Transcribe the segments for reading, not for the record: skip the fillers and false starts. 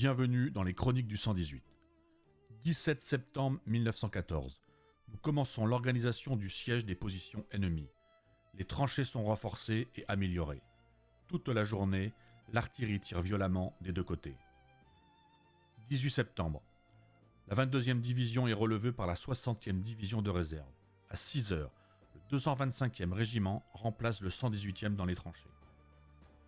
Bienvenue dans les chroniques du 118. 17 septembre 1914. Nous commençons l'organisation du siège des positions ennemies. Les tranchées sont renforcées et améliorées. Toute la journée, l'artillerie tire violemment des deux côtés. 18 septembre. La 22e division est relevée par la 60e division de réserve. À 6 heures, le 225e régiment remplace le 118e dans les tranchées.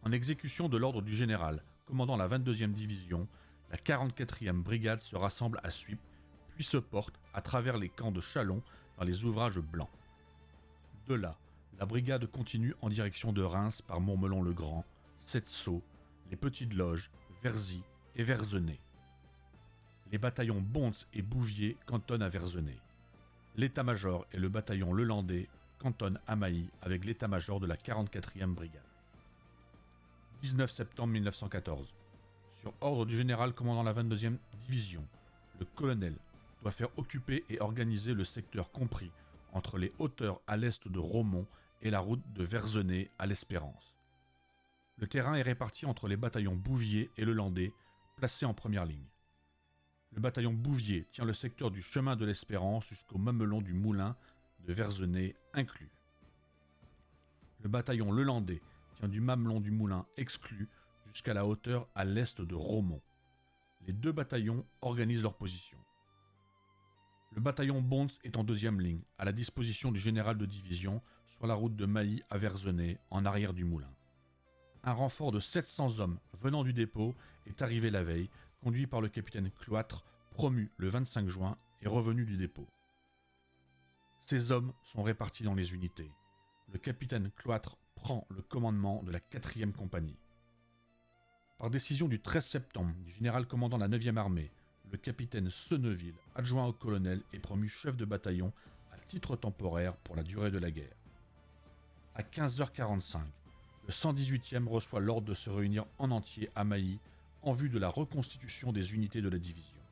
En exécution de l'ordre du général commandant la 22e division, la 44e brigade se rassemble à Suippes, puis se porte à travers les camps de Châlons dans les ouvrages blancs. De là, la brigade continue en direction de Reims par Montmelon-le-Grand, Setceau, les Petites Loges, Verzy et Verzenay. Les bataillons Bonds et Bouvier cantonnent à Verzenay. L'état-major et le bataillon Lelandais cantonnent à Mailly avec l'état-major de la 44e brigade. 19 septembre 1914. Sur ordre du général commandant la 22e division, le colonel doit faire occuper et organiser le secteur compris entre les hauteurs à l'est de Romont et la route de Verzenay à l'Espérance. Le terrain est réparti entre les bataillons Bouvier et Lelandais, placés en première ligne. Le bataillon Bouvier tient le secteur du chemin de l'Espérance jusqu'au mamelon du moulin de Verzenay inclus. Le bataillon Lelandais tient du mamelon du moulin exclu jusqu'à la hauteur à l'est de Romont. Les deux bataillons organisent leur position. Le bataillon Bonds est en deuxième ligne, à la disposition du général de division, sur la route de Mailly à Verzenay, en arrière du moulin. Un renfort de 700 hommes venant du dépôt est arrivé la veille, conduit par le capitaine Cloître, promu le 25 juin et revenu du dépôt. Ces hommes sont répartis dans les unités. Le capitaine Cloître prend le commandement de la 4e compagnie. Par décision du 13 septembre du général commandant la 9e armée, le capitaine Senneville, adjoint au colonel, est promu chef de bataillon à titre temporaire pour la durée de la guerre. À 15h45, le 118e reçoit l'ordre de se réunir en entier à Mailly en vue de la reconstitution des unités de la division.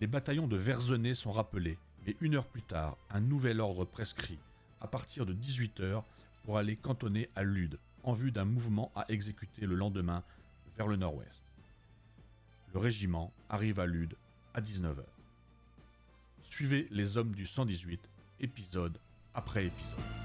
Les bataillons de Verzenay sont rappelés, mais une heure plus tard, un nouvel ordre prescrit, à partir de 18h, pour aller cantonner à Lude, en vue d'un mouvement à exécuter le lendemain vers le nord-ouest. Le régiment arrive à Lude à 19h. Suivez les hommes du 118, épisode après épisode.